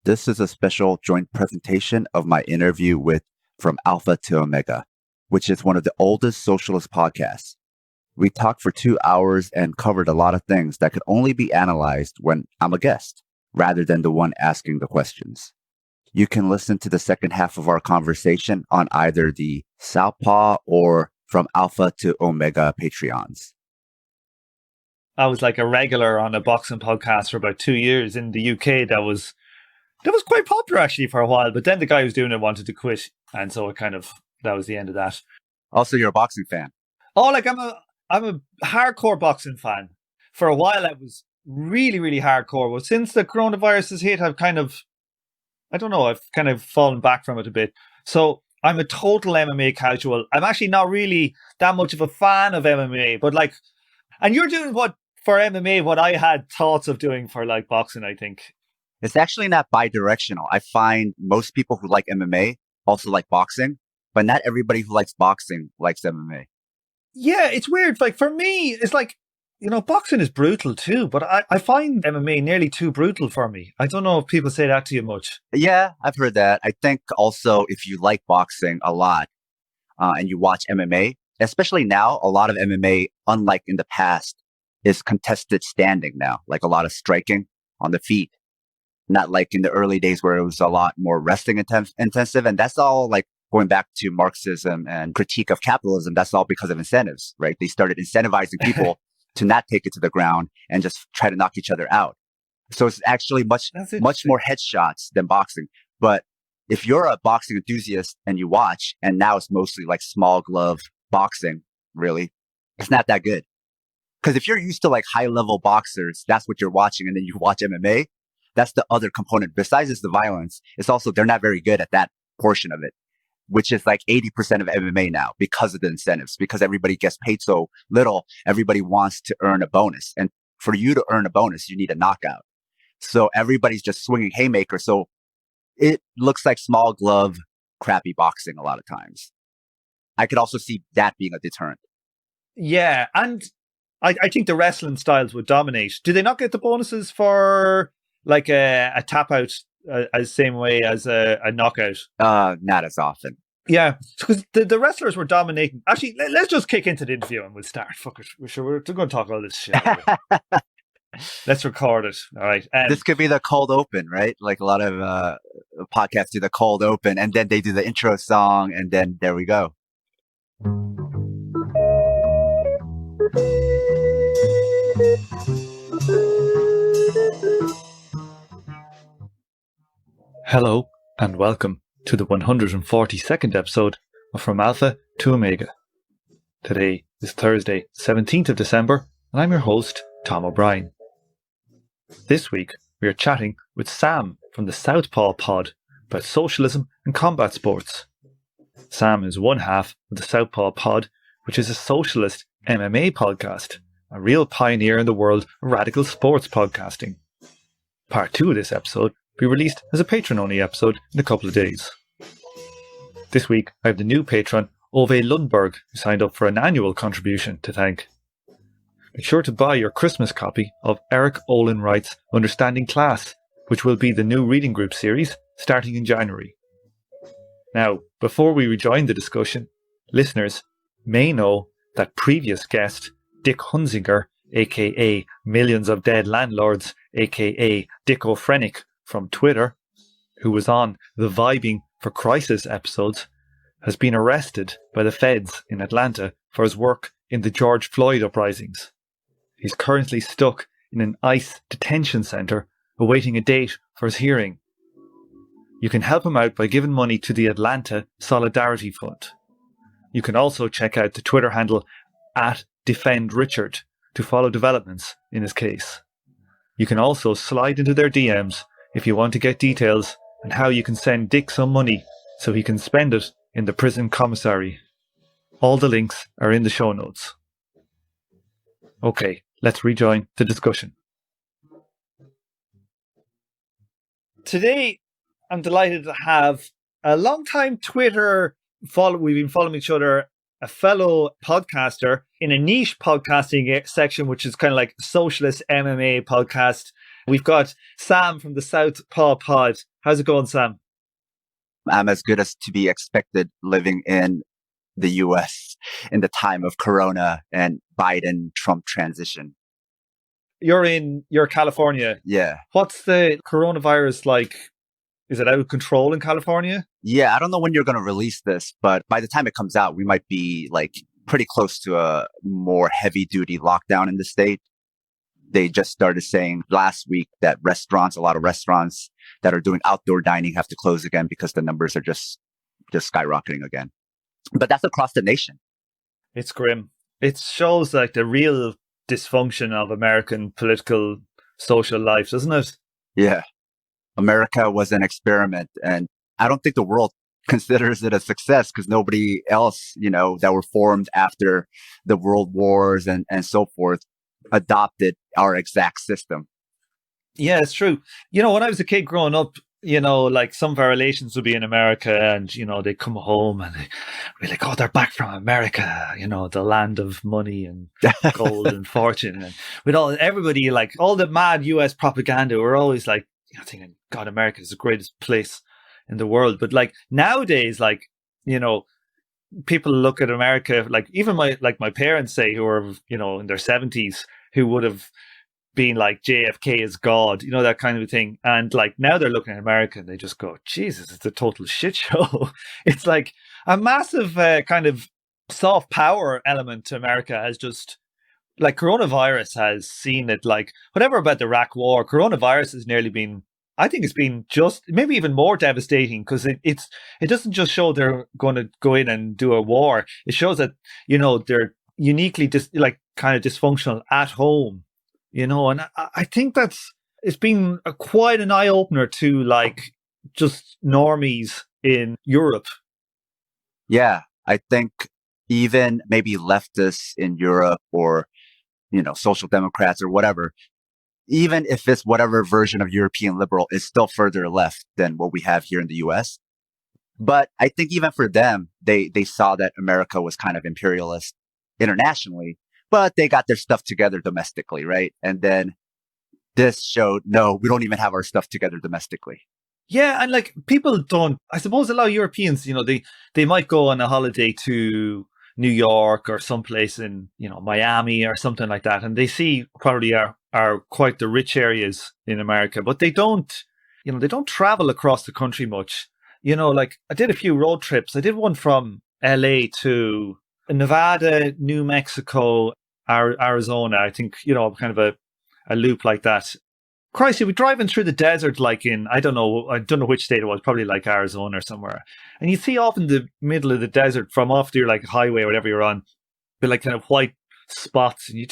This is a special joint presentation of my interview with From Alpha to Omega, which is one of the oldest socialist podcasts. We talked for 2 hours and covered a lot of things that could only be analyzed when I'm a guest, rather than the one asking the questions. You can listen to the second half of our conversation on either the Southpaw or From Alpha to Omega Patreons. I was like a regular on a boxing podcast for about 2 years in the UK. That was quite popular actually for a while, but then the guy who was doing it wanted to quit, and so that was the end of that. Also, you're a boxing fan. Oh, like I'm a hardcore boxing fan. For a while, I was really, really hardcore. But since the coronavirus has hit, I've kind of fallen back from it a bit. So I'm a total MMA casual. I'm actually not really that much of a fan of MMA, but and you're doing what I had thoughts of doing for like boxing, I think. It's actually not bi-directional. I find most people who like MMA also like boxing, but not everybody who likes boxing likes MMA. Yeah, it's weird. Like for me, it's like, boxing is brutal too, but I find MMA nearly too brutal for me. I don't know if people say that to you much. Yeah, I've heard that. I think also if you like boxing a lot and you watch MMA, especially now, a lot of MMA, unlike in the past, is contested standing now, like a lot of striking on the feet. Not like in the early days where it was a lot more wrestling intensive. And that's all like going back to Marxism and critique of capitalism. That's all because of incentives, right? They started incentivizing people to not take it to the ground and just try to knock each other out. So it's actually much more headshots than boxing. But if you're a boxing enthusiast and you watch, and now it's mostly like small glove boxing, really, it's not that good. Because if you're used to like high level boxers, that's what you're watching. And then you watch MMA. That's the other component. Besides just the violence, it's also they're not very good at that portion of it, which is like 80% of MMA now because of the incentives, because everybody gets paid so little. Everybody wants to earn a bonus. And for you to earn a bonus, you need a knockout. So everybody's just swinging haymakers. So it looks like small glove, crappy boxing a lot of times. I could also see that being a deterrent. Yeah. And I think the wrestling styles would dominate. Do they not get the bonuses for like a tap out as same way as a knockout? Not as often. Yeah, because the wrestlers were dominating. Actually, let's just kick into the interview and we'll start. Fuck it. We're going to talk all this shit. Let's record it. All right. This could be the cold open, right? Like a lot of podcasts do the cold open and then they do the intro song and then there we go. Hello and welcome to the 142nd episode of From Alpha to Omega. Today is Thursday, 17th of December, and I'm your host, Tom O'Brien. This week we are chatting with Sam from the Southpaw pod about socialism and combat sports. Sam is one half of the Southpaw pod, which is a socialist MMA podcast, a real pioneer in the world of radical sports podcasting. Part 2 of this episode be released as a patron-only episode in a couple of days. This week, I have the new patron, Ove Lundberg, who signed up for an annual contribution to thank. Make sure to buy your Christmas copy of Eric Olin Wright's Understanding Class, which will be the new reading group series starting in January. Now, before we rejoin the discussion, listeners may know that previous guest, Dick Hunzinger, aka Millions of Dead Landlords, aka Dick O'Frenick, from Twitter, who was on the Vibing for Crisis episodes, has been arrested by the feds in Atlanta for his work in the George Floyd uprisings. He's currently stuck in an ICE detention centre awaiting a date for his hearing. You can help him out by giving money to the Atlanta Solidarity Fund. You can also check out the Twitter handle @DefendRichard to follow developments in his case. You can also slide into their DMs if you want to get details on how you can send Dick some money so he can spend it in the prison commissary. All the links are in the show notes. Okay, let's rejoin the discussion. Today, I'm delighted to have a long-time Twitter we've been following each other, a fellow podcaster in a niche podcasting section, which is kind of like socialist MMA podcast. We've got Sam from the South Paw Pod. How's it going, Sam? I'm as good as to be expected living in the US in the time of Corona and Biden Trump transition. You're California. Yeah. What's the coronavirus like? Is it out of control in California? Yeah. I don't know when you're going to release this, but by the time it comes out, we might be like pretty close to a more heavy duty lockdown in the state. They just started saying last week that a lot of restaurants that are doing outdoor dining have to close again because the numbers are just skyrocketing again. But that's across the nation. It's grim. It shows like the real dysfunction of American political social life, doesn't it? Yeah. America was an experiment, and I don't think the world considers it a success because nobody else, that were formed after the world wars and so forth adopted our exact system. Yeah, it's true. When I was a kid growing up, like some of our relations would be in America and, they come home and we're like, oh, they're back from America, the land of money and gold and fortune. And with everybody, like all the mad US propaganda, we're always like, thinking, God, America is the greatest place in the world. But like nowadays, like, people look at America, like even my parents say who are, in their 70s, who would have been like JFK is God, that kind of thing. And like now they're looking at America and they just go, Jesus, it's a total shit show. It's like a massive kind of soft power element to America has just, like coronavirus has seen it, like whatever about the Iraq war, coronavirus has nearly been, I think it's been just maybe even more devastating because it doesn't just show they're going to go in and do a war. It shows that, they're uniquely like kind of dysfunctional at home, and I think it's been quite an eye opener to like just normies in Europe. Yeah, I think even maybe leftists in Europe or, social democrats or whatever, even if it's whatever version of European liberal, is still further left than what we have here in the US. But I think even for them, they saw that America was kind of imperialist internationally, but they got their stuff together domestically, right? And then this showed, no, we don't even have our stuff together domestically. Yeah, and like people don't, I suppose a lot of Europeans, they might go on a holiday to New York or someplace in, Miami or something like that. And they see probably are quite the rich areas in America, but they don't travel across the country much. Like I did a few road trips. I did one from LA to Nevada, New Mexico, Arizona. I think, kind of a loop like that. Christ, you'd be driving through the desert, like in, I don't know which state it was, probably like Arizona or somewhere. And you see off in the middle of the desert from off to your like highway or whatever you're on, be like kind of white spots. And it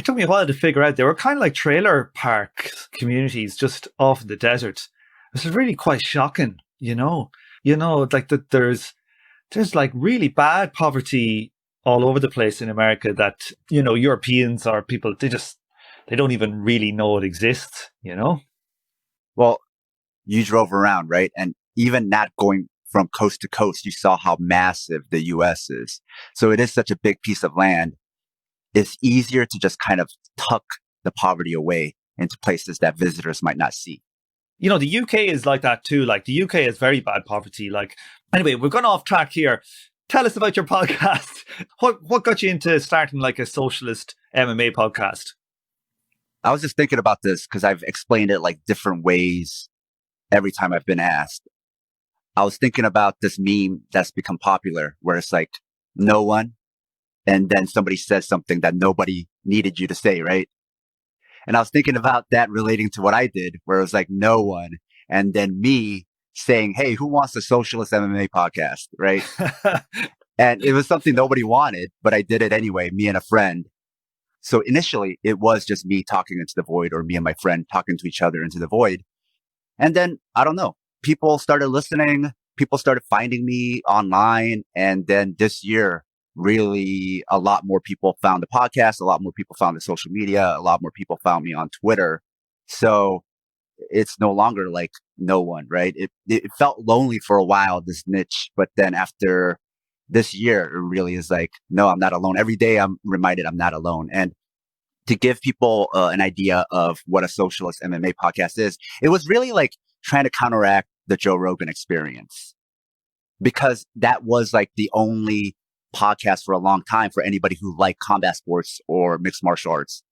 took me a while to figure out they were kind of like trailer park communities just off in the desert. It was really quite shocking, like that there's like really bad poverty all over the place in America that, Europeans or people, they don't even really know it exists, Well, you drove around, right? And even not going from coast to coast, you saw how massive the US is. So it is such a big piece of land. It's easier to just kind of tuck the poverty away into places that visitors might not see. The UK is like that too. Like the UK has very bad poverty. Like, anyway, we've gone off track here. Tell us about your podcast. What got you into starting like a socialist MMA podcast? I was just thinking about this because I've explained it like different ways every time I've been asked. I was thinking about this meme that's become popular where it's like, no one, and then somebody says something that nobody needed you to say, right? And I was thinking about that relating to what I did, where it was like, no one, and then me saying, hey, who wants a socialist MMA podcast, right? And it was something nobody wanted, but I did it anyway, me and a friend. So initially, it was just me talking into the void, or me and my friend talking to each other into the void. And then, I don't know, people started listening, people started finding me online. And then this year, really, a lot more people found the podcast, a lot more people found the social media, a lot more people found me on Twitter. So it's no longer like no one, right? It felt lonely for a while, this niche. But then after this year, it really is like, no, I'm not alone. Every day I'm reminded I'm not alone. And to give people an idea of what a socialist MMA podcast is, it was really like trying to counteract the Joe Rogan experience, because that was like the only podcast for a long time for anybody who liked combat sports or mixed martial arts.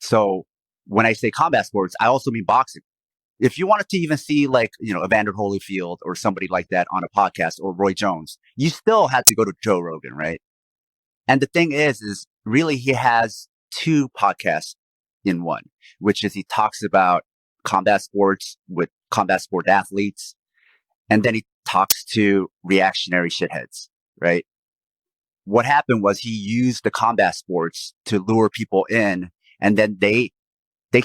So when I say combat sports, I also mean boxing. If you wanted to even see like, Evander Holyfield or somebody like that on a podcast, or Roy Jones, you still had to go to Joe Rogan, right? And the thing is really he has two podcasts in one, which is he talks about combat sports with combat sport athletes. And then he talks to reactionary shitheads, right? What happened was he used the combat sports to lure people in, and then they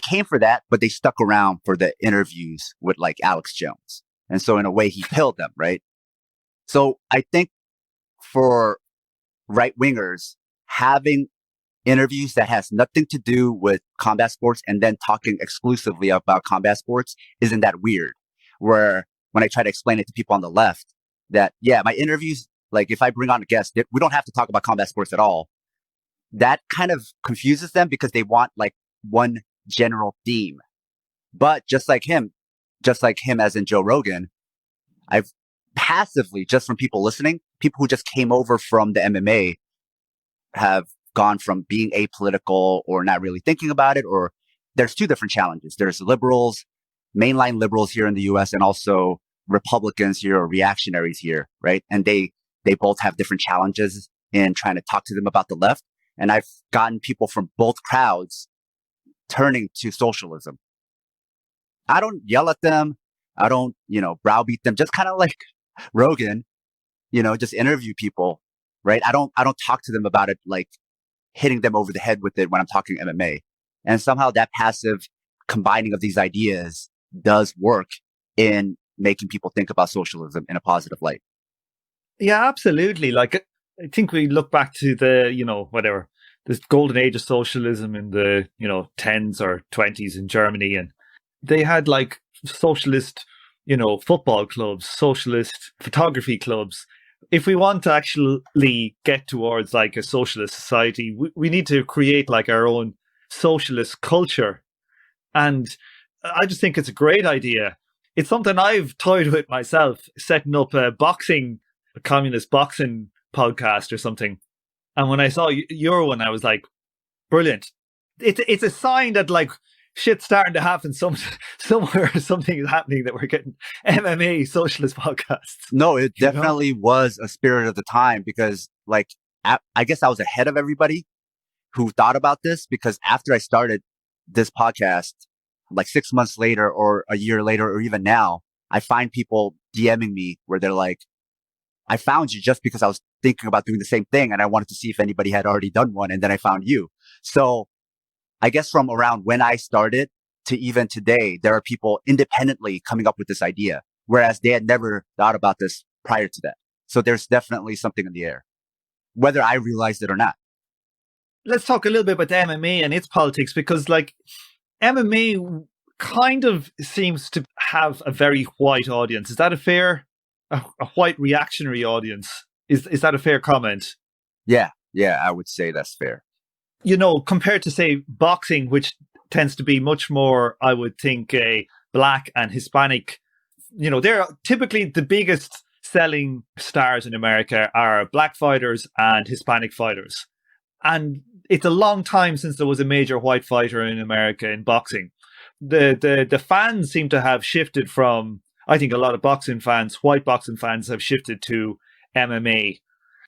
came for that, but they stuck around for the interviews with like Alex Jones. And so in a way he pilled them, right? So I think for right wingers, having interviews that has nothing to do with combat sports and then talking exclusively about combat sports isn't that weird. Where when I try to explain it to people on the left that, yeah, my interviews, like if I bring on a guest, we don't have to talk about combat sports at all. That kind of confuses them because they want like one general theme. But just like him as in Joe Rogan, I've passively, just from people listening, people who just came over from the MMA have gone from being apolitical or not really thinking about it, or there's two different challenges. There's liberals, mainline liberals here in the US, and also Republicans here or reactionaries here, right? And they both have different challenges in trying to talk to them about the left. And I've gotten people from both crowds turning to socialism. I don't yell at them. I don't, browbeat them, just kind of like Rogan, just interview people, right? I don't talk to them about it, like hitting them over the head with it when I'm talking MMA. And somehow that passive combining of these ideas does work in making people think about socialism in a positive light. Yeah, absolutely. Like, I think we look back to the, this golden age of socialism in the, 10s or 20s in Germany. And they had like socialist, football clubs, socialist photography clubs. If we want to actually get towards like a socialist society, we need to create like our own socialist culture. And I just think it's a great idea. It's something I've toyed with myself, setting up a communist boxing podcast or something. And when I saw your one, I was like, brilliant. It's a sign that like shit's starting to happen somewhere. Something is happening, that we're getting MMA socialist podcasts. No, it definitely was a spirit of the time, because like, I guess I was ahead of everybody who thought about this, because after I started this podcast, like 6 months later or a year later, or even now, I find people DMing me where they're like, I found you just because I was thinking about doing the same thing and I wanted to see if anybody had already done one. And then I found you. So I guess from around when I started to even today, there are people independently coming up with this idea, whereas they had never thought about this prior to that. So there's definitely something in the air, whether I realized it or not. Let's talk a little bit about the MMA and its politics, because like MMA kind of seems to have a very white audience. Is that a white reactionary audience? Is that a fair comment? Yeah, I would say that's fair. Compared to say boxing, which tends to be much more, I would think, black and Hispanic. They're typically the biggest selling stars in America are black fighters and Hispanic fighters. And it's a long time since there was a major white fighter in America in boxing. The fans seem to have shifted from, I think a lot of white boxing fans have shifted to MMA.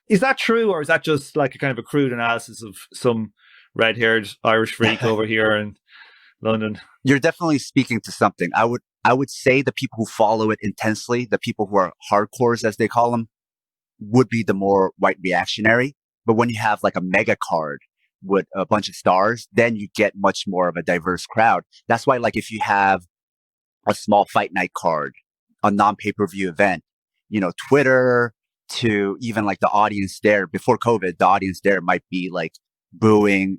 Is that true, or is that just like a kind of a crude analysis of some red-haired Irish freak over here in London? You're definitely speaking to something. I would say the people who follow it intensely, the people who are hardcores, as they call them, would be the more white reactionary. But when you have like a mega card with a bunch of stars, then you get much more of a diverse crowd. That's why, like, if you have a small fight night card, a non-pay-per-view event, Twitter to even like the audience there before COVID, the audience there might be like booing,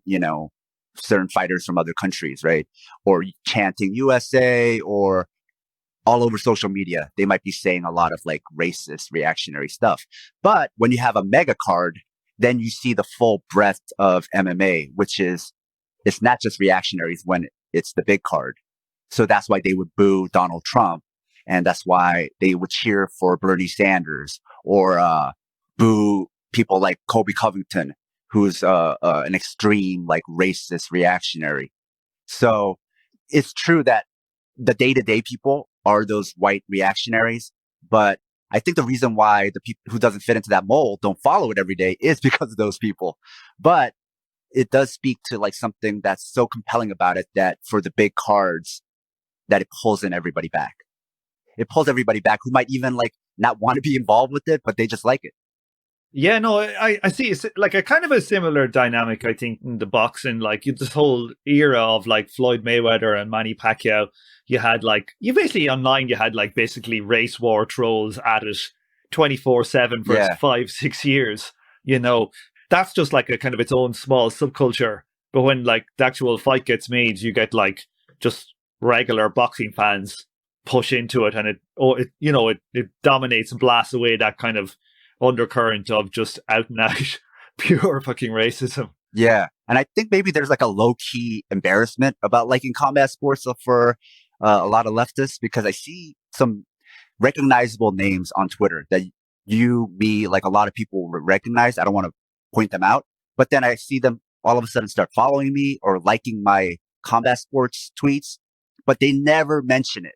certain fighters from other countries, right? Or chanting USA, or all over social media, they might be saying a lot of like racist, reactionary stuff. But when you have a mega card, then you see the full breadth of MMA, which is it's not just reactionaries when it's the big card. So that's why they would boo Donald Trump. And that's why they would cheer for Bernie Sanders or boo people like Kobe Covington, who's an extreme, like racist reactionary. So it's true that the day-to-day people are those white reactionaries. But I think the reason why the people who doesn't fit into that mold don't follow it every day is because of those people. But it does speak to like something that's so compelling about it that for the big cards, that it pulls in everybody back. It pulls everybody back who might even like not want to be involved with it, but they just like it. Yeah, no, I see. It's like a kind of a similar dynamic, I think, in the boxing. Like this whole era of like Floyd Mayweather and Manny Pacquiao, you had like, you basically online, you had like basically race war trolls at it 24/7 for 5-6 years. You know, that's just like a kind of its own small subculture. But when like the actual fight gets made, you get like just regular boxing fans push into it, and it dominates and blasts away that kind of undercurrent of just out and out pure fucking racism. Yeah. And I think maybe there's like a low key embarrassment about liking combat sports for a lot of leftists, because I see some recognizable names on Twitter that me, like a lot of people recognize. I don't want to point them out, but then I see them all of a sudden start following me or liking my combat sports tweets, but they never mention it.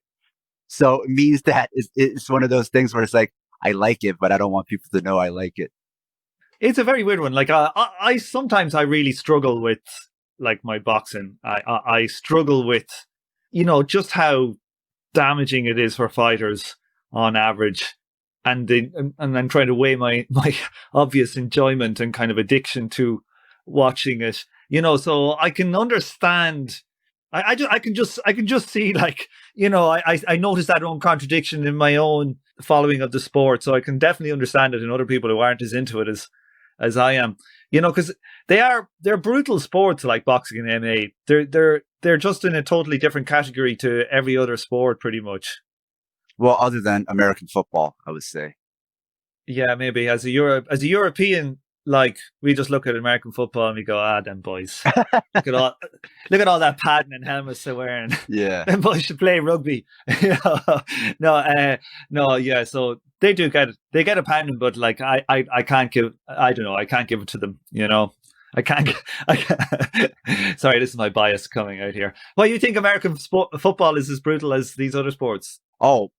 So it means that it's one of those things where it's like, I like it, but I don't want people to know I like it. It's a very weird one. Like I sometimes I really struggle with like my boxing. I struggle with, just how damaging it is for fighters on average, and I'm trying to weigh my obvious enjoyment and kind of addiction to watching it. So I can understand. I can just see, like, I notice that own contradiction in my own following of the sport. So I can definitely understand it in other people who aren't as into it as I am, because they're brutal sports like boxing and MMA. They're just in a totally different category to every other sport pretty much. Well, other than American football, I would say. Yeah, maybe as a European, like, we just look at American football and we go, them boys. look at all that padding and helmets they're wearing. Yeah. Them boys should play rugby. No, yeah. So they get a pounding, but like I can't give it to them, I can't. Sorry, this is my bias coming out here. Well, you think American football is as brutal as these other sports? Oh,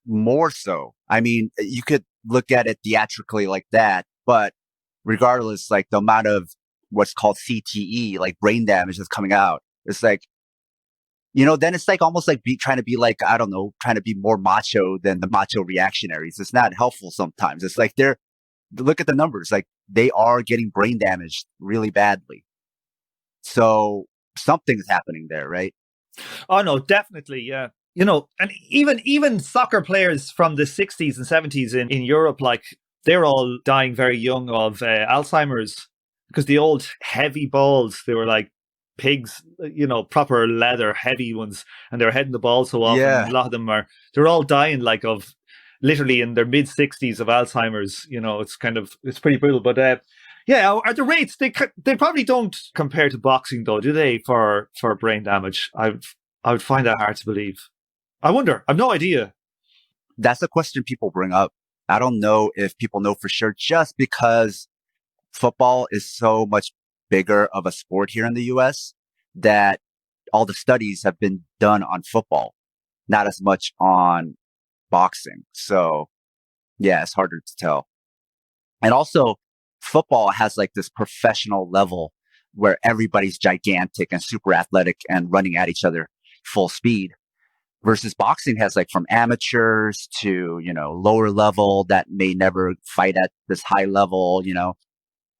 more so. I mean, you could look at it theatrically like that, but regardless, like the amount of what's called CTE, like brain damage that's coming out, it's like, then it's like almost like trying to be like, I don't know, trying to be more macho than the macho reactionaries. It's not helpful sometimes. It's like look at the numbers, like they are getting brain damaged really badly. So something's happening there, right? Oh no, definitely, yeah. And even soccer players from the 60s and 70s in Europe, like, they're all dying very young of Alzheimer's, because the old heavy balls, they were like pigs, proper leather heavy ones, and they were hitting the ball so often. Yeah. A lot of them they're all dying like of literally in their mid 60s of Alzheimer's. It's pretty brutal. But yeah, are the rates, they probably don't compare to boxing though, do they, for brain damage? I would find that hard to believe. I wonder. I've no idea. That's a question people bring up. I don't know if people know for sure, just because football is so much bigger of a sport here in the US that all the studies have been done on football, not as much on boxing. So yeah, it's harder to tell. And also, football has like this professional level where everybody's gigantic and super athletic and running at each other full speed. Versus boxing has like from amateurs to, lower level that may never fight at this high level,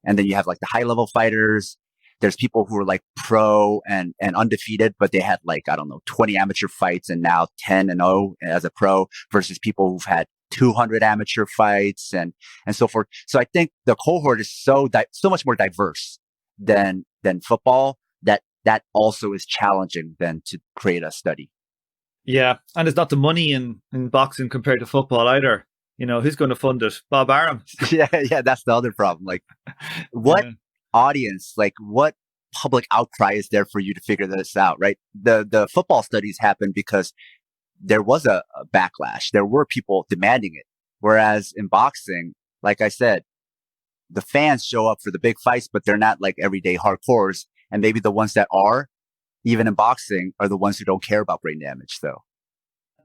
and then you have like the high level fighters. There's people who are like pro and undefeated, but they had like, I don't know, 20 amateur fights and now 10-0 as a pro, versus people who've had 200 amateur fights and so forth. So I think the cohort is so much more diverse than football that also is challenging then to create a study. Yeah, and it's not the money in boxing compared to football either. Who's going to fund it? Bob Arum. Yeah, that's the other problem. Like, what audience, like what public outcry is there for you to figure this out, right? The football studies happened because there was a backlash. There were people demanding it. Whereas in boxing, like I said, the fans show up for the big fights, but they're not like everyday hardcores. And maybe the ones that are, even in boxing, are the ones who don't care about brain damage, though.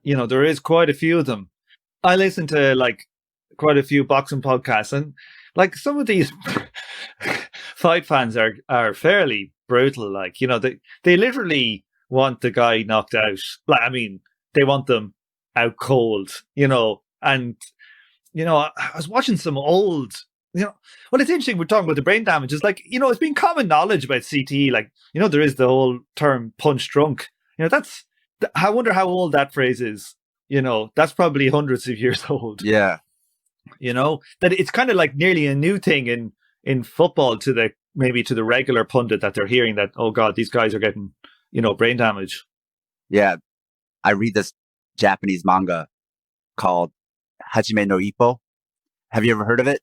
There is quite a few of them. I listen to like quite a few boxing podcasts, and like some of these fight fans are fairly brutal. Like, they literally want the guy knocked out. Like, I mean, they want them out cold, and, I was watching some old, well, it's interesting. We're talking about the brain damage. It's like, it's been common knowledge about CTE. Like, there is the whole term punch drunk. I wonder how old that phrase is. That's probably hundreds of years old. Yeah. That it's kind of like nearly a new thing in football to the regular pundit, that they're hearing that, oh God, these guys are getting, brain damage. Yeah. I read this Japanese manga called Hajime no Ippo. Have you ever heard of it?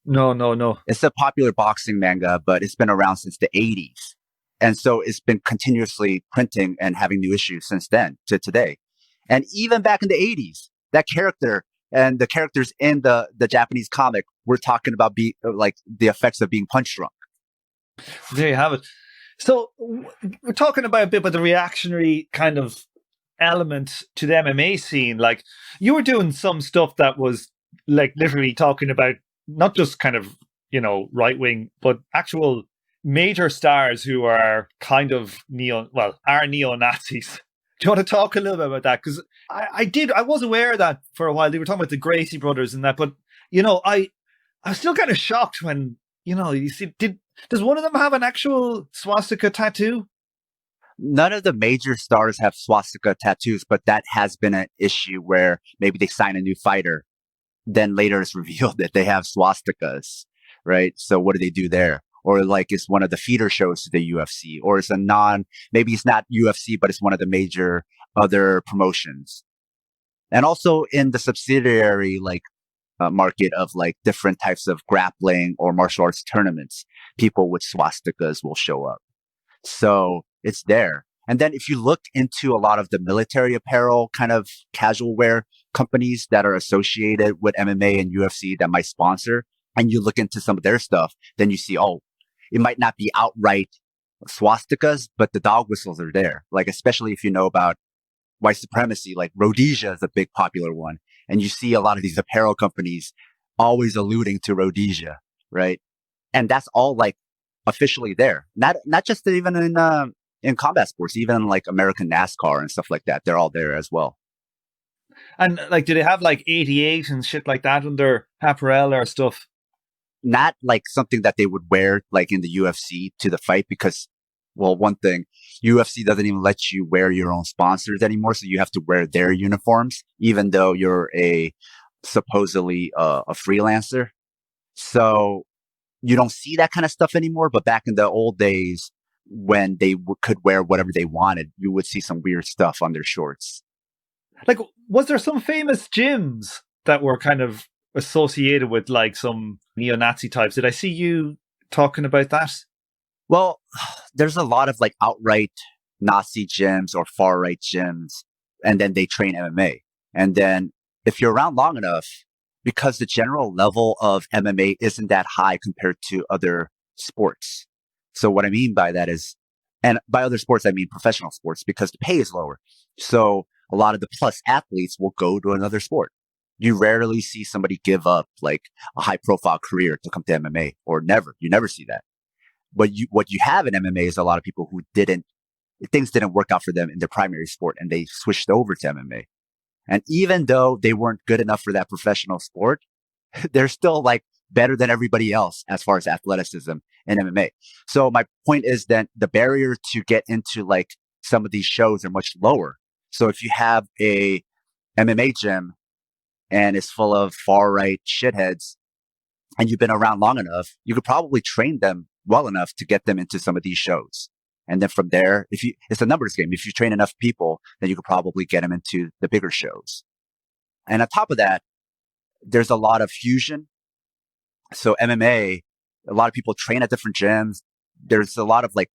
No. It's a popular boxing manga, but it's been around since the 80s. And so it's been continuously printing and having new issues since then to today. And even back in the 80s, that character and the characters in the Japanese comic were talking about like the effects of being punch drunk. There you have it. So we're talking about a bit about the reactionary kind of element to the MMA scene. Like, you were doing some stuff that was like literally talking about not just kind of, right wing, but actual major stars who are kind of are neo-Nazis. Do you want to talk a little bit about that? Because I was aware of that for a while. They were talking about the Gracie brothers and that, but I was still kind of shocked when, you see, does one of them have an actual swastika tattoo? None of the major stars have swastika tattoos, but that has been an issue where maybe they sign a new fighter, then later it's revealed that they have swastikas, right? So what do they do there? Or like it's one of the feeder shows to the UFC, or it's maybe it's not UFC, but it's one of the major other promotions. And also in the subsidiary, market of like different types of grappling or martial arts tournaments, people with swastikas will show up. So it's there. And then if you look into a lot of the military apparel kind of casual wear companies that are associated with MMA and UFC that might sponsor, and you look into some of their stuff, then you see, it might not be outright swastikas, but the dog whistles are there. Like, especially if you know about white supremacy, like Rhodesia is a big popular one. And you see a lot of these apparel companies always alluding to Rhodesia, right? And that's all like officially there. Not just even in combat sports, even like American NASCAR and stuff like that. They're all there as well. And like, do they have like 88 and shit like that in their apparel or stuff? Not like something that they would wear like in the UFC to the fight, because, well, one thing, UFC doesn't even let you wear your own sponsors anymore. So you have to wear their uniforms, even though you're supposedly a freelancer. So you don't see that kind of stuff anymore. But back in the old days, when they could wear whatever they wanted, you would see some weird stuff on their shorts. Like, was there some famous gyms that were kind of associated with like some neo-Nazi types? Did I see you talking about that? Well, there's a lot of like outright Nazi gyms or far right gyms, and then they train MMA. And then if you're around long enough, because the general level of MMA isn't that high compared to other sports. So what I mean by that is, and by other sports, I mean professional sports, because the pay is lower. So a lot of the plus athletes will go to another sport. You rarely see somebody give up like a high profile career to come to MMA, or you never see that. But what you have in MMA is a lot of people who things didn't work out for them in their primary sport, and they switched over to MMA. And even though they weren't good enough for that professional sport, they're still like better than everybody else as far as athleticism in MMA. So my point is that the barrier to get into like some of these shows are much lower. So if you have a MMA gym and it's full of far right shitheads, and you've been around long enough, you could probably train them well enough to get them into some of these shows. And then from there, it's a numbers game. If you train enough people, then you could probably get them into the bigger shows. And on top of that, there's a lot of fusion. So MMA, a lot of people train at different gyms. there's a lot of like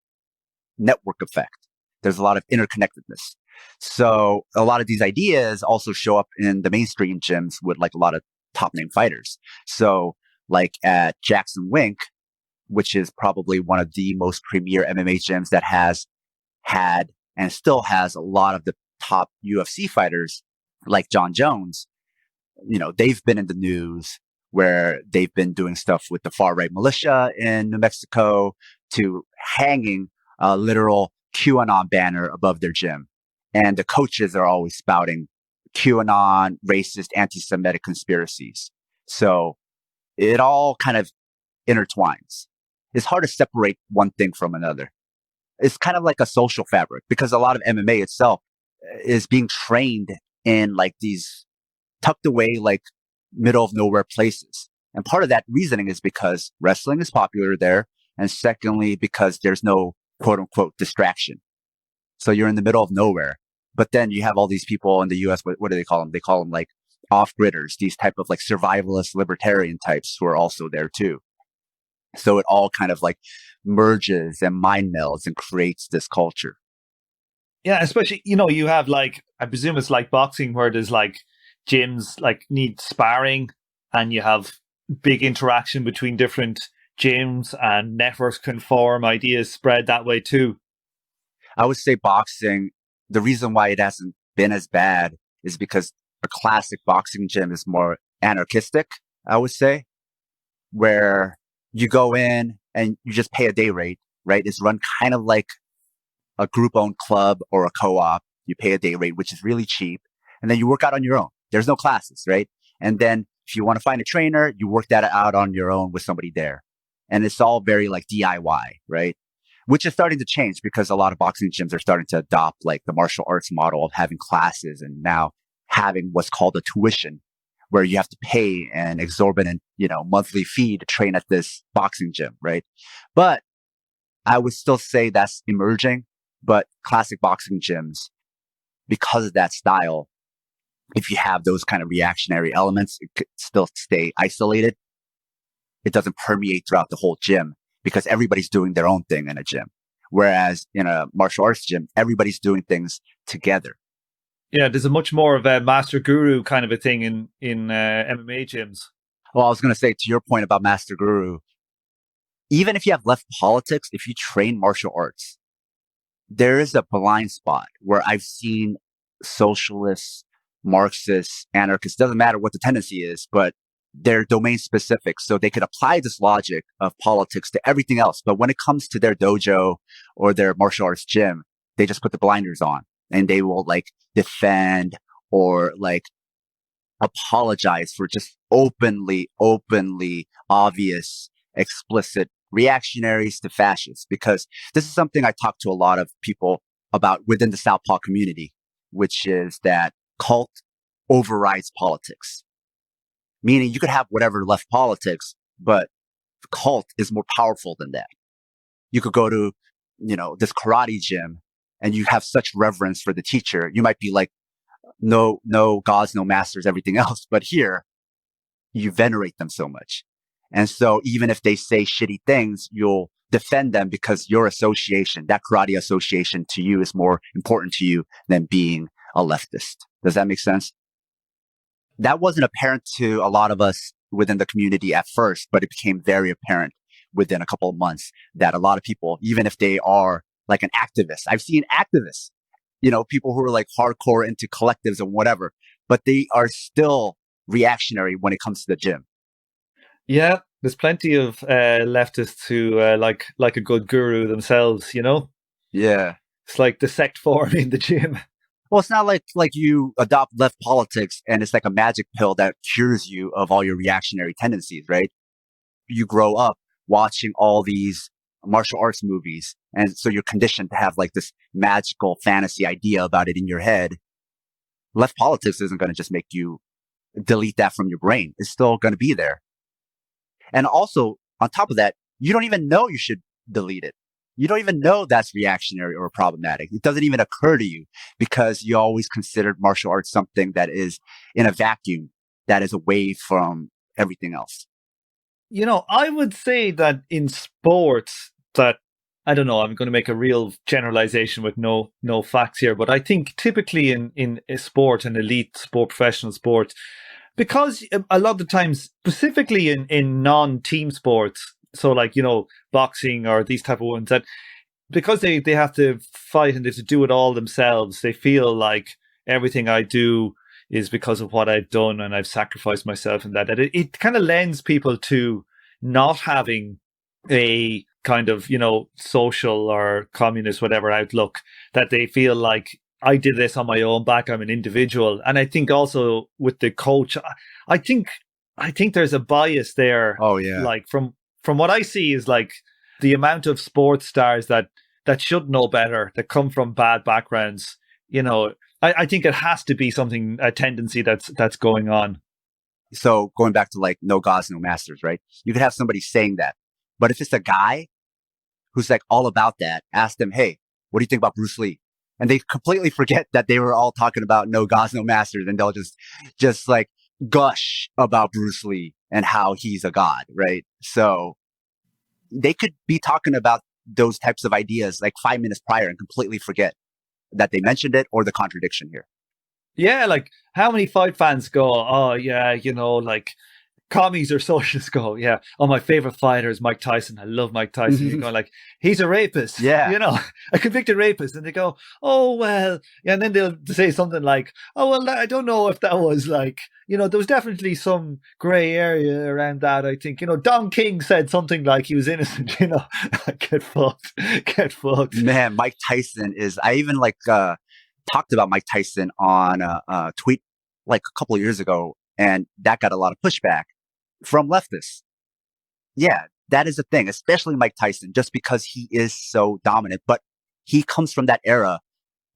network effect. There's a lot of interconnectedness. So a lot of these ideas also show up in the mainstream gyms with like a lot of top name fighters. So like at Jackson Wink, which is probably one of the most premier MMA gyms that has had and still has a lot of the top UFC fighters like John Jones, they've been in the news where they've been doing stuff with the far right militia in New Mexico to hanging a literal QAnon banner above their gym. And the coaches are always spouting QAnon, racist, anti-Semitic conspiracies. So it all kind of intertwines. It's hard to separate one thing from another. It's kind of like a social fabric because a lot of MMA itself is being trained in like these tucked away, like middle of nowhere places. And part of that reasoning is because wrestling is popular there. And secondly, because there's no quote unquote distraction. So you're in the middle of nowhere. But then you have all these people in the US, what do they call them? They call them like off-gridders, these type of like survivalist libertarian types who are also there too. So it all kind of like merges and mind melds and creates this culture. Yeah, especially, you have like, I presume it's like boxing where there's like gyms like need sparring and you have big interaction between different gyms and networks can form, ideas spread that way too. I would say boxing, the reason why it hasn't been as bad is because a classic boxing gym is more anarchistic, I would say, where you go in and you just pay a day rate, right? It's run kind of like a group owned club or a co-op. You pay a day rate, which is really cheap. And then you work out on your own. There's no classes, right? And then if you want to find a trainer, you work that out on your own with somebody there. And it's all very like DIY, right? Which is starting to change because a lot of boxing gyms are starting to adopt like the martial arts model of having classes and now having what's called a tuition, where you have to pay an exorbitant, monthly fee to train at this boxing gym, right? But I would still say that's emerging, but classic boxing gyms, because of that style, if you have those kind of reactionary elements, it could still stay isolated. It doesn't permeate throughout the whole gym because everybody's doing their own thing in a gym. Whereas in a martial arts gym, everybody's doing things together. Yeah, there's a much more of a master guru kind of a thing in MMA gyms. Well, I was going to say to your point about master guru, even if you have left politics, if you train martial arts, there is a blind spot where I've seen socialists, Marxists, anarchists, doesn't matter what the tendency is, but they're domain specific. So they could apply this logic of politics to everything else. But when it comes to their dojo or their martial arts gym, they just put the blinders on and they will like defend or like apologize for just openly obvious, explicit reactionaries to fascists. Because this is something I talk to a lot of people about within the Southpaw community, which is that cult overrides politics. Meaning you could have whatever left politics, but the cult is more powerful than that. You could go to, this karate gym and you have such reverence for the teacher. You might be like, no gods, no masters, everything else. But here you venerate them so much. And so even if they say shitty things, you'll defend them because your association, that karate association to you is more important to you than being a leftist. Does that make sense? That wasn't apparent to a lot of us within the community at first, but it became very apparent within a couple of months that a lot of people, even if they are like an activist, I've seen activists, people who are like hardcore into collectives and whatever, but they are still reactionary when it comes to the gym. Yeah, there's plenty of leftists who like a good guru themselves, Yeah. It's like the sect form in the gym. Well, it's not like you adopt left politics and it's like a magic pill that cures you of all your reactionary tendencies, right? You grow up watching all these martial arts movies. And so you're conditioned to have like this magical fantasy idea about it in your head. Left politics isn't going to just make you delete that from your brain. It's still going to be there. And also on top of that, you don't even know you should delete it. You don't even know that's reactionary or problematic. It doesn't even occur to you because you always considered martial arts something that is in a vacuum, that is away from everything else. I would say that in sports, that I don't know, I'm going to make a real generalization with no facts here, but I think typically in a sport, an elite sport, professional sport, because a lot of the times, specifically in non-team sports, so like, boxing or these type of ones, that because they have to fight and they have to do it all themselves, they feel like everything I do is because of what I've done and I've sacrificed myself, and that it kind of lends people to not having a kind of, social or communist, whatever outlook, that they feel like I did this on my own back. I'm an individual. And I think also with the coach, I think there's a bias there. Oh yeah. Like from what I see is like the amount of sports stars that should know better, that come from bad backgrounds, I think it has to be a tendency that's going on. So going back to like no gods, no masters, right? You could have somebody saying that. But if it's a guy who's like all about that, ask them, hey, what do you think about Bruce Lee? And they completely forget that they were all talking about no gods, no masters. And they'll just like gush about Bruce Lee and how he's a god, right? So they could be talking about those types of ideas like 5 minutes prior and completely forget that they mentioned it or the contradiction here. Yeah, like how many fight fans go, oh yeah, like commies or socialists go, yeah, oh, my favorite fighter is Mike Tyson. I love Mike Tyson. You go like, he's a rapist. Yeah. A convicted rapist. And they go, oh, well, yeah. And then they'll say something like, oh, well, I don't know if that was like, there was definitely some gray area around that. I think, Don King said something like he was innocent, get fucked. Man, Mike Tyson I even like, talked about Mike Tyson on a tweet like a couple of years ago, and that got a lot of pushback from leftists. Yeah, that is a thing, especially Mike Tyson, just because he is so dominant. But he comes from that era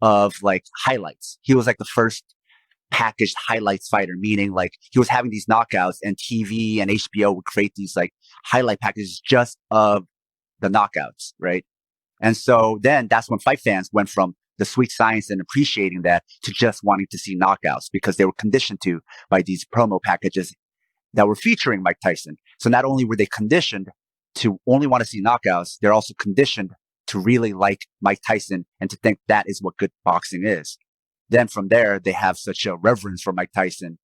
of like highlights. He was like the first packaged highlights fighter, meaning like he was having these knockouts and TV and HBO would create these like highlight packages just of the knockouts, right? And so then that's when fight fans went from the sweet science and appreciating that to just wanting to see knockouts because they were conditioned to by these promo packages that were featuring Mike Tyson. So not only were they conditioned to only want to see knockouts, they're also conditioned to really like Mike Tyson and to think that is what good boxing is. Then from there, they have such a reverence for Mike Tyson.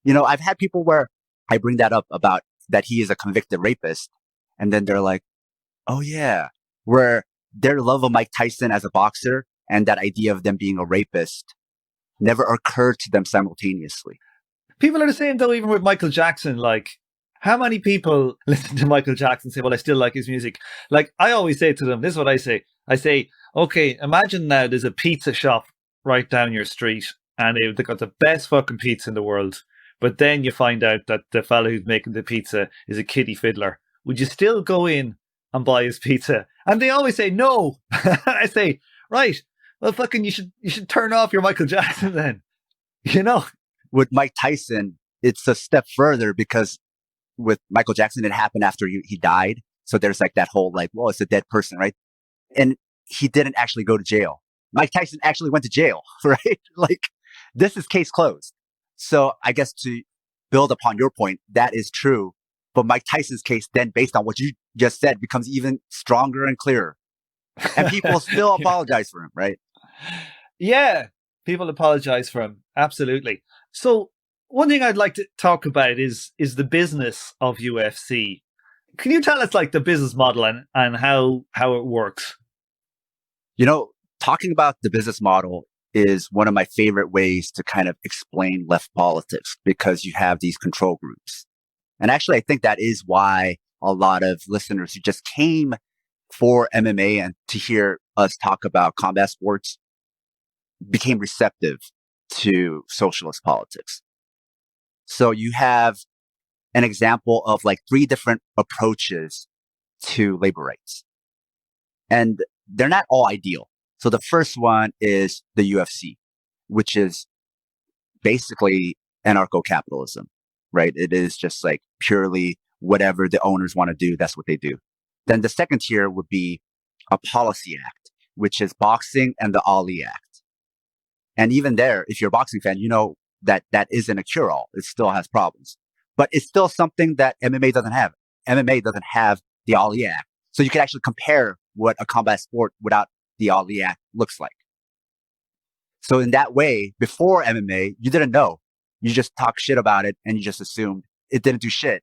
I've had people where I bring that up about that he is a convicted rapist. And then they're like, oh yeah, where their love of Mike Tyson as a boxer and that idea of them being a rapist never occurred to them simultaneously. People are the same though, even with Michael Jackson. Like, how many people listen to Michael Jackson and say, well, I still like his music? Like, I always say to them, this is what I say. I say, okay, imagine now there's a pizza shop right down your street and they've got the best fucking pizza in the world. But then you find out that the fella who's making the pizza is a kiddie fiddler. Would you still go in and buy his pizza? And they always say, no. I say, right, well, fucking, you should turn off your Michael Jackson then. With Mike Tyson, it's a step further because with Michael Jackson, it happened after he died. So there's like that whole like, well, it's a dead person, right? And he didn't actually go to jail. Mike Tyson actually went to jail, right? Like, this is case closed. So I guess to build upon your point, that is true. But Mike Tyson's case then, based on what you just said, becomes even stronger and clearer. And people still apologize for him, right? Yeah, people apologize for him. Absolutely. So one thing I'd like to talk about is the business of UFC. Can you tell us like the business model and how it works? Talking about the business model is one of my favorite ways to kind of explain left politics because you have these control groups. And actually, I think that is why a lot of listeners who just came for MMA and to hear us talk about combat sports became receptive to socialist politics. So you have an example of like 3 different approaches to labor rights. And they're not all ideal. So the first one is the UFC, which is basically anarcho-capitalism, right? It is just like purely whatever the owners want to do, that's what they do. Then the second tier would be a policy act, which is boxing and the Ali Act. And even there, if you're a boxing fan, you know that isn't a cure-all. It still has problems. But it's still something that MMA doesn't have. MMA doesn't have the Ali Act. So you can actually compare what a combat sport without the Ali Act looks like. So in that way, before MMA, you didn't know. You just talk shit about it and you just assumed it didn't do shit.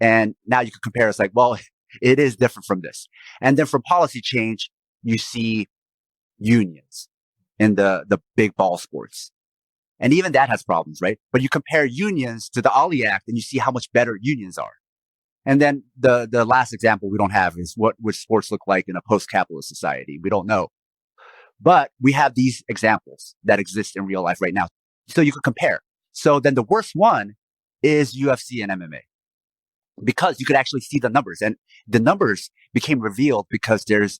And now you can compare. It's like, well, it is different from this. And then for policy change, you see unions in the big ball sports. And even that has problems, right? But you compare unions to the Ali Act and you see how much better unions are. And then the last example we don't have is what would sports look like in a post-capitalist society? We don't know. But we have these examples that exist in real life right now. So you could compare. So then the worst one is UFC and MMA because you could actually see the numbers, and the numbers became revealed because there's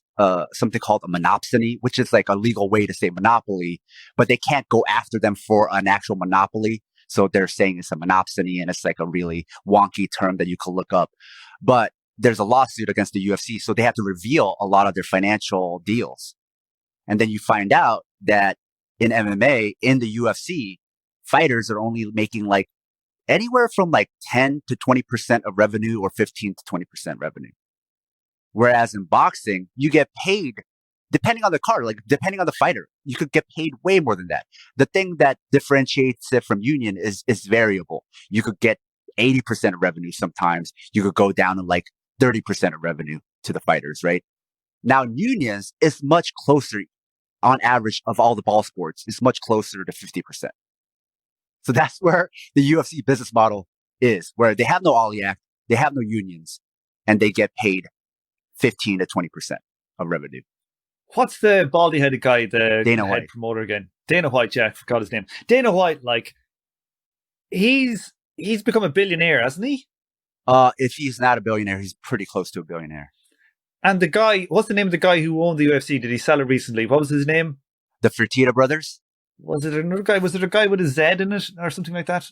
something called a monopsony, which is like a legal way to say monopoly, but they can't go after them for an actual monopoly. So they're saying it's a monopsony, and it's like a really wonky term that you could look up. But there's a lawsuit against the UFC, so they have to reveal a lot of their financial deals. And then you find out that in MMA, in the UFC, fighters are only making like anywhere from like 10 to 20% of revenue or 15 to 20% revenue. Whereas in boxing, you get paid depending on the card, like depending on the fighter, you could get paid way more than that. The thing that differentiates it from union is variable. You could get 80% of revenue sometimes. You could go down to like 30% of revenue to the fighters, right? Now, unions is much closer on average of all the ball sports. It's much closer to 50%. So that's where the UFC business model is, where they have no Ali Act, they have no unions, and they get paid 15 to 20% of revenue. What's the baldy-headed guy, the Dana head White. promoter again? Dana White, yeah, I forgot his name. Dana White, like, he's become a billionaire, hasn't he? If he's not a billionaire, he's pretty close to a billionaire. And the guy, what's the name of the guy who owned the UFC? Did he sell it recently? What was his name? The Fertitta brothers? Was it another guy? Was it a guy with a Z in it or something like that?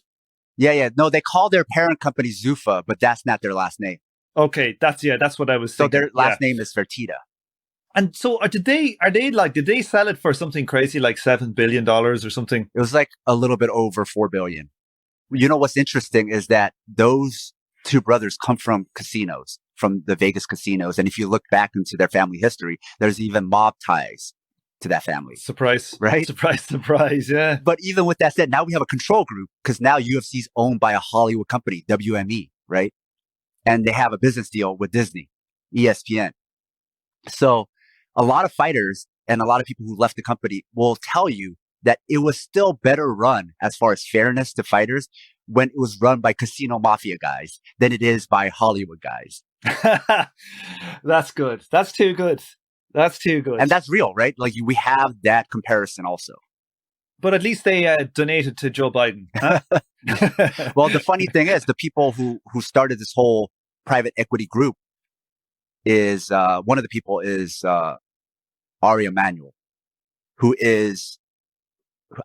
Yeah. No, they call their parent company Zuffa, but that's not their last name. Okay, that's what I was So thinking. their last name is Fertitta. And so did they sell it for something crazy like $7 billion or something? It was like a little bit over 4 billion. You know, what's interesting is that those two brothers come from casinos, from the Vegas casinos. And if you look back into their family history, there's even mob ties to that family. Surprise. Right? Surprise, yeah. But even with that said, now we have a control group because now UFC is owned by a Hollywood company, WME, right? And they have a business deal with Disney, ESPN. So a lot of fighters and a lot of people who left the company will tell you that it was still better run as far as fairness to fighters when it was run by casino mafia guys than it is by Hollywood guys. That's good. That's too good. That's too good. And that's real, right? Like we have that comparison also. But at least they donated to Joe Biden. Huh? Well, the funny thing is the people who started this whole private equity group is one of the people is Ari Emanuel, who is,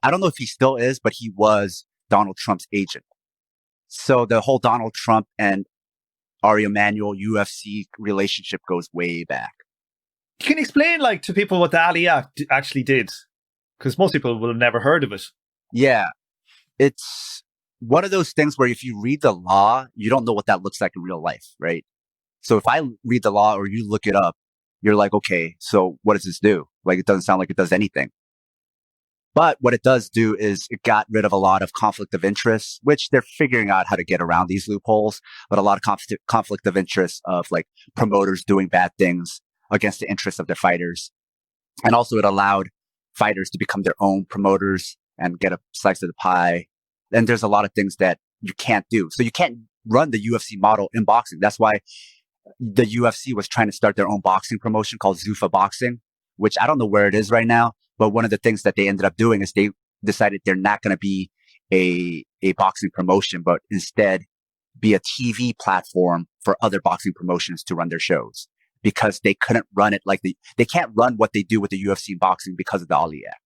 I don't know if he still is, but he was Donald Trump's agent. So the whole Donald Trump and Ari Emanuel UFC relationship goes way back. Can you explain like to people what the Ali Act actually did? Because most people will have never heard of it. Yeah. It's one of those things where if you read the law, you don't know what that looks like in real life, right? So if I read the law or you look it up, you're like, okay, so what does this do? Like, it doesn't sound like it does anything. But what it does do is it got rid of a lot of conflict of interest, which they're figuring out how to get around these loopholes. But a lot of conflict of interest of like promoters doing bad things against the interests of their fighters. And also it allowed fighters to become their own promoters and get a slice of the pie. And there's a lot of things that you can't do. So you can't run the UFC model in boxing. That's why the UFC was trying to start their own boxing promotion called Zuffa Boxing, which I don't know where it is right now. But one of the things that they ended up doing is they decided they're not going to be a boxing promotion, but instead be a TV platform for other boxing promotions to run their shows because they couldn't run it like they can't run what they do with the UFC boxing because of the Ali Act.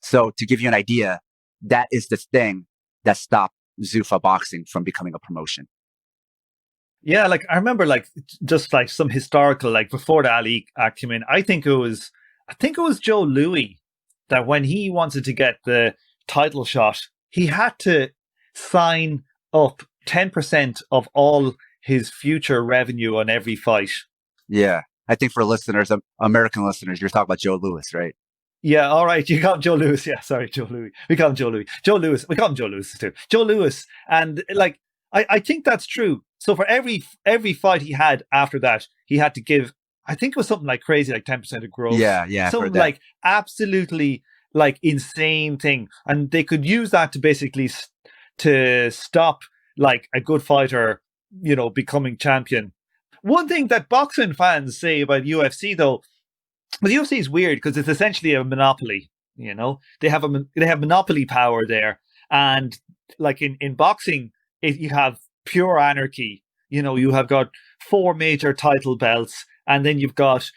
So to give you an idea, that is the thing that stopped Zuffa Boxing from becoming a promotion. Yeah, like I remember like just like some historical, like before the Ali Act came in, I think it was Joe Louis that when he wanted to get the title shot, he had to sign up 10% of all his future revenue on every fight Yeah. I think for listeners, American listeners, you're talking about Joe Louis, right? Yeah, all right. You call him Joe Louis. Yeah, sorry, Joe Louis. We call him Joe Louis. Joe Louis. We call him Joe Louis too. Joe Louis. And like, I think that's true. So for every fight he had after that, he had to give, I think it was something like crazy, like 10% of gross. Yeah, yeah, I've heard Some that. like absolutely like insane thing. And they could use that to basically to stop like a good fighter, becoming champion. One thing that boxing fans say about UFC though, but the UFC is weird because it's essentially a monopoly. They have monopoly power there, and like in boxing, you have pure anarchy. You have got four major title belts, and then you've got,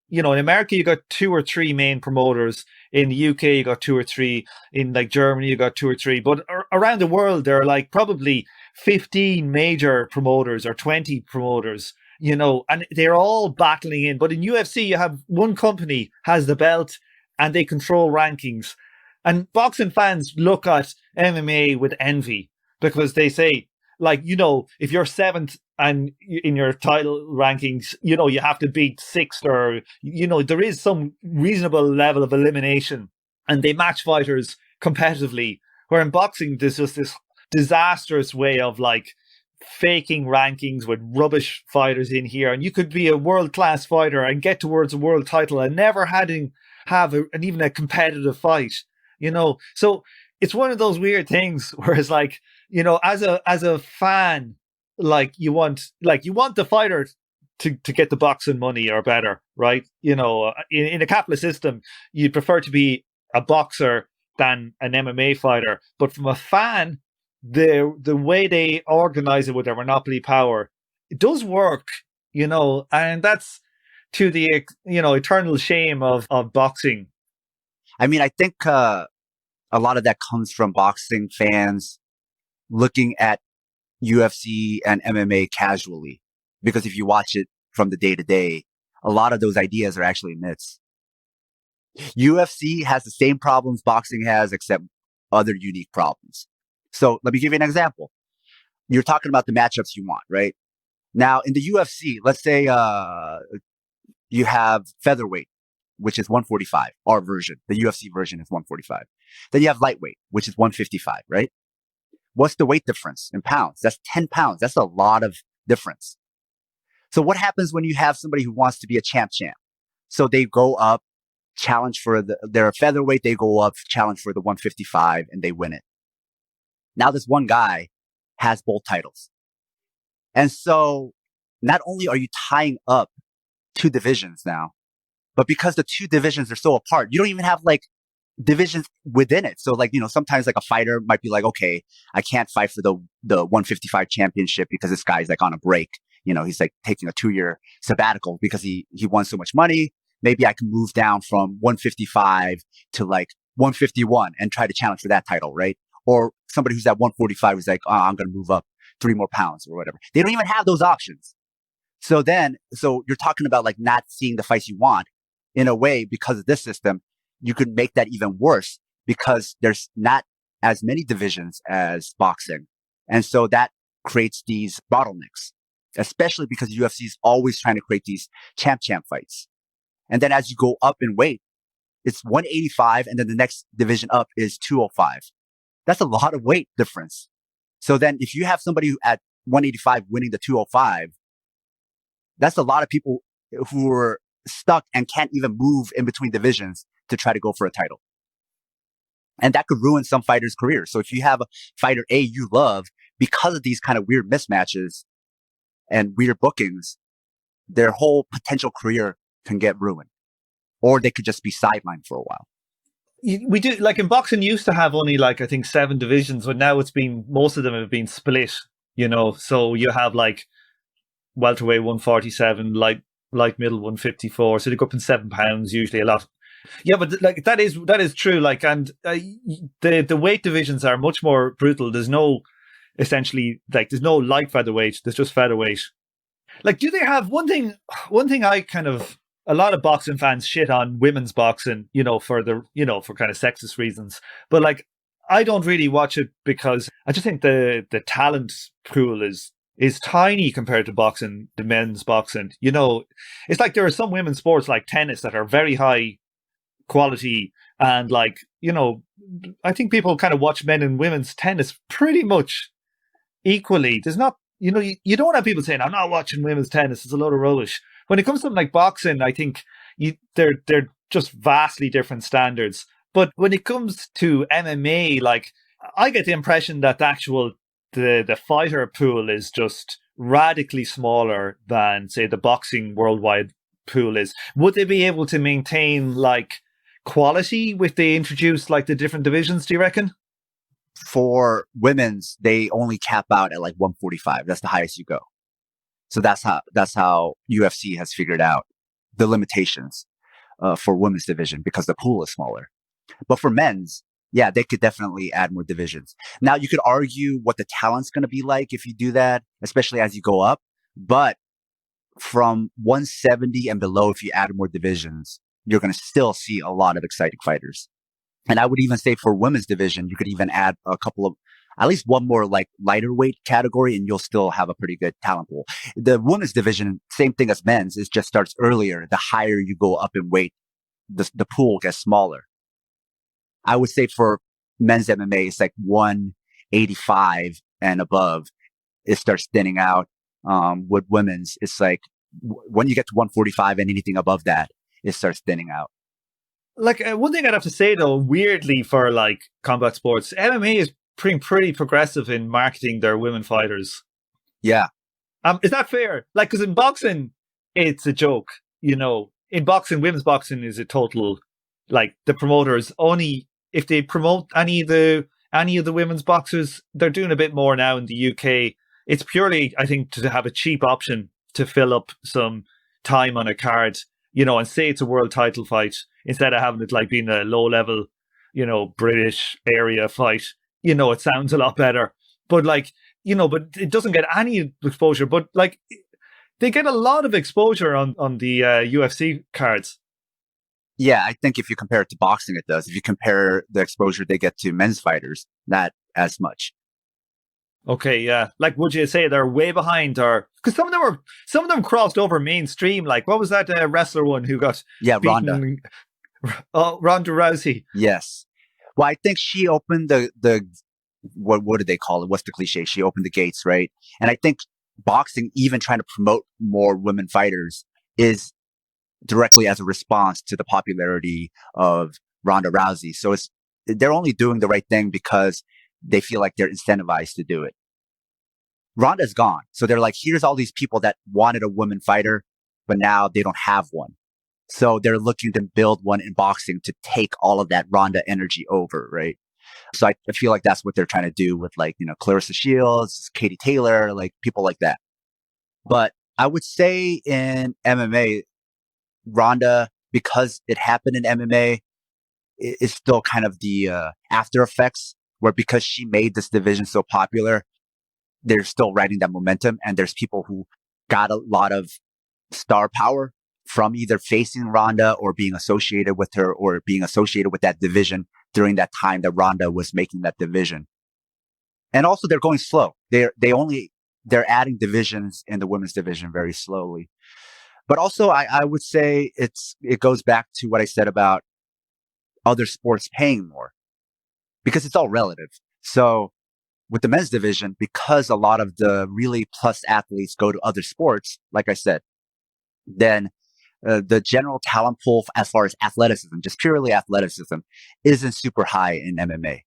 in America you got two or three main promoters. In the UK you got two or three. In like Germany you got two or three. But around the world there are like probably 15 major promoters or 20 promoters, and they're all battling in. But in UFC, you have one company has the belt and they control rankings. And boxing fans look at MMA with envy because they say, like, if you're seventh and in your title rankings, you have to beat sixth, or, there is some reasonable level of elimination, and they match fighters competitively. Where in boxing, there's just this disastrous way of like faking rankings with rubbish fighters in here, and you could be a world-class fighter and get towards a world title and never even a competitive fight, so it's one of those weird things where it's like, as a fan, like you want the fighter to get the boxing money or better, right? In a capitalist system you'd prefer to be a boxer than an MMA fighter, but from a fan, the way they organize it with their monopoly power, it does work, and that's to the eternal shame of boxing. I mean, I think a lot of that comes from boxing fans looking at UFC and MMA casually, because if you watch it from the day to day, a lot of those ideas are actually myths. UFC has the same problems boxing has, except other unique problems. So let me give you an example. You're talking about the matchups you want, right? Now in the UFC, let's say you have featherweight, which is 145, our version. The UFC version is 145. Then you have lightweight, which is 155, right? What's the weight difference in pounds? That's 10 pounds. That's a lot of difference. So what happens when you have somebody who wants to be a champ? So they go up, challenge for they're a featherweight, they go up, challenge for the 155, and they win it. Now this one guy has both titles. And so not only are you tying up two divisions now, but because the two divisions are so apart, you don't even have like divisions within it. So like, sometimes like a fighter might be like, okay, I can't fight for the 155 championship because this guy's like on a break. He's like taking a 2-year sabbatical because he won so much money. Maybe I can move down from 155 to like 151 and try to challenge for that title, right? Or somebody who's at 145 is like, oh, I'm going to move up 3 more pounds or whatever. They don't even have those options. So you're talking about like not seeing the fights you want. In a way, because of this system, you could make that even worse because there's not as many divisions as boxing. And so that creates these bottlenecks, especially because UFC is always trying to create these champ fights. And then as you go up in weight, it's 185, and then the next division up is 205. That's a lot of weight difference. So then if you have somebody who at 185 winning the 205, that's a lot of people who are stuck and can't even move in between divisions to try to go for a title. And that could ruin some fighters' careers. So if you have a fighter A you love, because of these kind of weird mismatches and weird bookings, their whole potential career can get ruined. Or they could just be sidelined for a while. We do, like in boxing, used to have only like, I think 7 divisions, but now most of them have been split, so you have like welterweight 147, light middle 154, so they go up in 7 pounds, usually a lot. Yeah, but like that is true. Like, and the weight divisions are much more brutal. There's no light featherweight. There's just featherweight. Like, do they have one thing? A lot of boxing fans shit on women's boxing, for kind of sexist reasons. But like, I don't really watch it because I just think the talent pool is is tiny compared to boxing, the men's boxing. You know, it's like there are some women's sports like tennis that are very high quality, and like, you know, I think people kind of watch men and women's tennis pretty much equally. There's not, you know, you don't have people saying, I'm not watching women's tennis, it's a load of rubbish. When it comes to something like boxing, I think they're just vastly different standards. But when it comes to MMA, like, I get the impression that the fighter pool is just radically smaller than, say, the boxing worldwide pool is. Would they be able to maintain like quality if they introduce like the different divisions, do you reckon? For women's, they only cap out at like 145. That's the highest you go. So that's how UFC has figured out the limitations for women's division, because the pool is smaller. But for men's, yeah, they could definitely add more divisions. Now, you could argue what the talent's going to be like if you do that, especially as you go up. But from 170 and below, if you add more divisions, you're going to still see a lot of exciting fighters. And I would even say for women's division, you could even add a couple of, at least one more like lighter weight category, and you'll still have a pretty good talent pool. The women's division, same thing as men's, it just starts earlier. The higher you go up in weight, the pool gets smaller. I would say for men's MMA, it's like 185 and above, it starts thinning out. With women's, it's like when you get to 145 and anything above that, it starts thinning out. Like, one thing I'd have to say though, weirdly for like combat sports, MMA is pretty progressive in marketing their women fighters. Yeah. Is that fair? Like, because in boxing, it's a joke. You know, in boxing, women's boxing is a total, like, the promoters only, if they promote any of the women's boxers, they're doing a bit more now in the UK. It's purely, I think, to have a cheap option to fill up some time on a card, you know, and say it's a world title fight instead of having it like being a low level, you know, British area fight. You know, it sounds a lot better, but like, you know, but it doesn't get any exposure. But like, they get a lot of exposure on the UFC cards. Yeah, I think if you compare it to boxing, it does. If you compare the exposure they get to men's fighters, not as much. Okay, yeah. Like, would you say they're way behind, or because some of them crossed over mainstream? Like, what was that wrestler one who got Yeah, Ronda. beaten? Oh, Ronda Rousey. Yes. Well, I think she opened the what did they call it? What's the cliche? She opened the gates, right? And I think boxing, even trying to promote more women fighters, is directly as a response to the popularity of Ronda Rousey. So they're only doing the right thing because they feel like they're incentivized to do it. Ronda's gone. So they're like, here's all these people that wanted a woman fighter, but now they don't have one. So they're looking to build one in boxing to take all of that Ronda energy over, right? So I feel like that's what they're trying to do with, like, you know, Clarissa Shields, Katie Taylor, like people like that. But I would say in MMA, Ronda, because it happened in MMA, is still kind of the after effects, where because she made this division so popular, they're still riding that momentum. And there's people who got a lot of star power from either facing Ronda or being associated with her or being associated with that division during that time that Ronda was making that division. And also they're going slow. They're adding divisions in the women's division very slowly. But also I would say it goes back to what I said about other sports paying more, because it's all relative. So with the men's division, because a lot of the really plus athletes go to other sports, like I said, then the general talent pool as far as athleticism, just purely athleticism, isn't super high in MMA.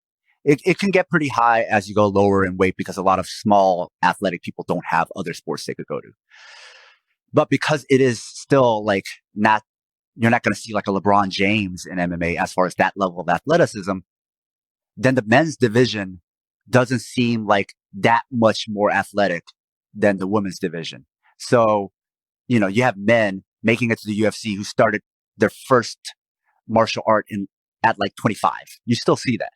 It can get pretty high as you go lower in weight because a lot of small athletic people don't have other sports they could go to. But because it is still like you're not going to see like a LeBron James in MMA as far as that level of athleticism, then the men's division doesn't seem like that much more athletic than the women's division. So, you know, you have men making it to the UFC who started their first martial art at like 25. You still see that.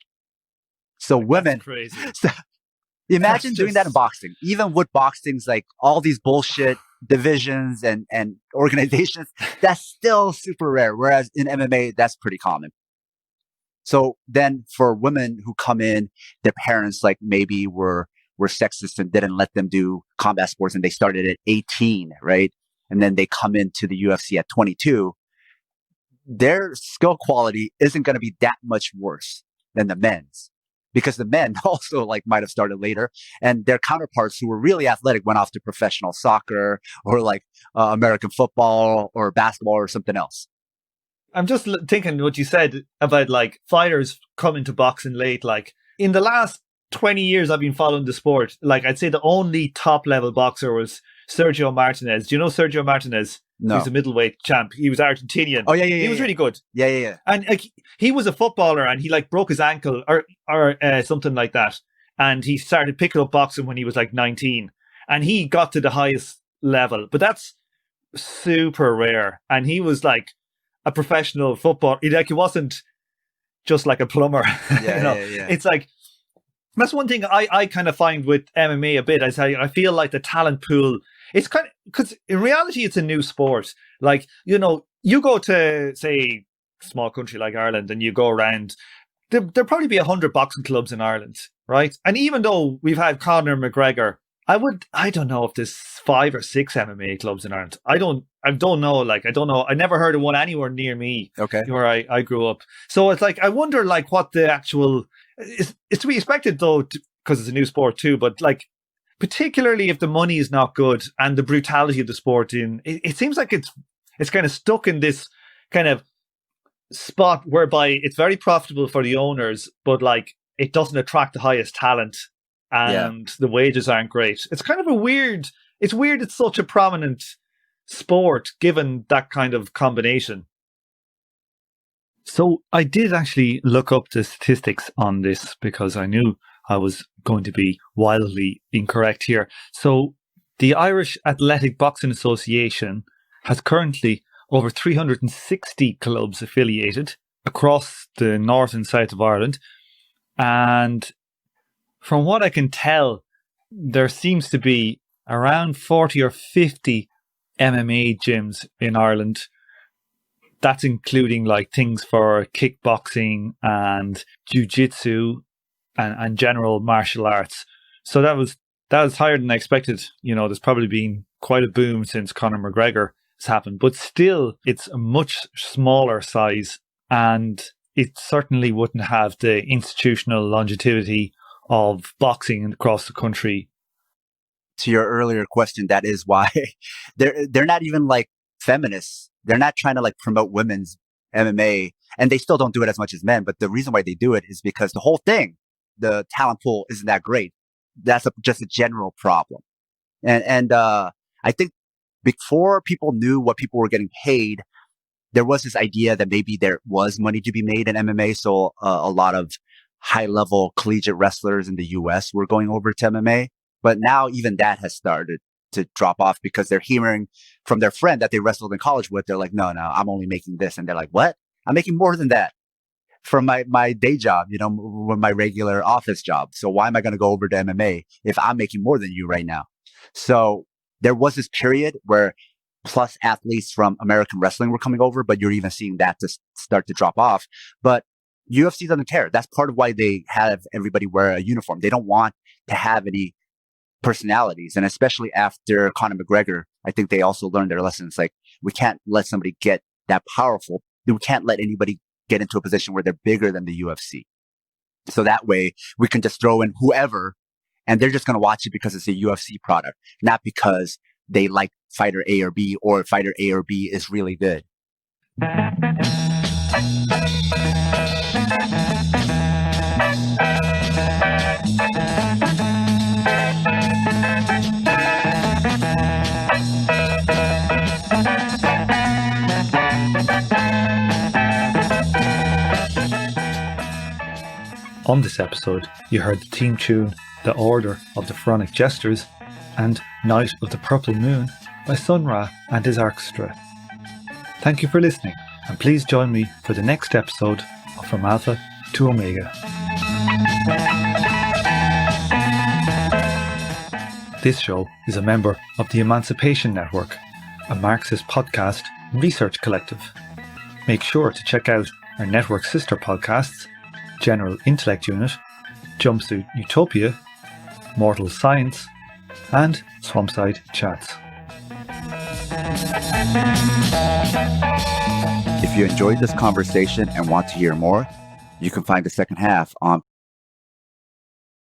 So women, crazy. So imagine doing that in boxing. Even with boxing's like all these bullshit divisions and organizations, that's still super rare. Whereas in MMA, that's pretty common. So then for women who come in, their parents like maybe were were sexist and didn't let them do combat sports, and they started at 18, right? And then they come into the UFC at 22. Their skill quality isn't going to be that much worse than the men's, because the men also like might have started later, and their counterparts who were really athletic went off to professional soccer or like American football or basketball or something else. I'm just thinking what you said about like fighters coming to boxing late. Like in the last 20 years I've been following the sport, like I'd say the only top level boxer was Sergio Martinez. Do you know Sergio Martinez? No. He's a middleweight champ. He was Argentinian. Oh, yeah. He was really good. Yeah. And like, he was a footballer and he like broke his ankle or something like that. And he started picking up boxing when he was like 19. And he got to the highest level. But that's super rare. And he was like a professional footballer. Like, he wasn't just like a plumber. Yeah. It's like, that's one thing I kind of find with MMA a bit. I feel like the talent pool, it's kind of, because in reality, it's a new sport. Like, you know, you go to, say, a small country like Ireland and you go around, there'll probably be 100 boxing clubs in Ireland, right? And even though we've had Conor McGregor, I don't know if there's 5 or 6 MMA clubs in Ireland. I don't know. Like, I don't know. I never heard of one anywhere near me. Okay. Where I grew up. So it's like, I wonder like what the actual, it's to be expected though, because it's a new sport too, but like, particularly if the money is not good and the brutality of the sport it seems like it's kind of stuck in this kind of spot whereby it's very profitable for the owners, but like it doesn't attract the highest talent and the wages aren't great. It's kind of it's weird it's such a prominent sport given that kind of combination. So I did actually look up the statistics on this because I knew I was going to be wildly incorrect here. So the Irish Athletic Boxing Association has currently over 360 clubs affiliated across the north and south of Ireland. And from what I can tell, there seems to be around 40 or 50 MMA gyms in Ireland. That's including like things for kickboxing and jiu-jitsu and general martial arts. So that was higher than I expected. You know, there's probably been quite a boom since Conor McGregor has happened, but still it's a much smaller size and it certainly wouldn't have the institutional longevity of boxing across the country. To your earlier question, that is why they're not even like feminists. They're not trying to like promote women's MMA, and they still don't do it as much as men. But the reason why they do it is because the whole thing, the talent pool isn't that great. That's just a general problem. And I think before people knew what people were getting paid, there was this idea that maybe there was money to be made in MMA. So a lot of high level collegiate wrestlers in the US were going over to MMA. But now even that has started to drop off because they're hearing from their friend that they wrestled in college with. They're like, no, I'm only making this. And they're like, what? I'm making more than that from my day job, you know, my regular office job. So why am I going to go over to MMA if I'm making more than you right now? So there was this period where plus athletes from American wrestling were coming over, but you're even seeing that to start to drop off. But UFC doesn't care. That's part of why they have everybody wear a uniform. They don't want to have any personalities. And especially after Conor McGregor, I think they also learned their lessons. Like, we can't let somebody get that powerful. We can't let anybody get into a position where they're bigger than the UFC. So that way we can just throw in whoever and they're just going to watch it because it's a UFC product, not because they like fighter A or B or fighter A or B is really good. On this episode, you heard the theme tune The Order of the Pharaonic Jesters and Night of the Purple Moon by Sun Ra and his orchestra. Thank you for listening, and please join me for the next episode of From Alpha to Omega. This show is a member of the Emancipation Network, a Marxist podcast and research collective. Make sure to check out our network sister podcasts, General Intellect Unit, Jumpsuit Utopia, Mortal Science, and Swampside Chats. If you enjoyed this conversation and want to hear more, you can find the second half on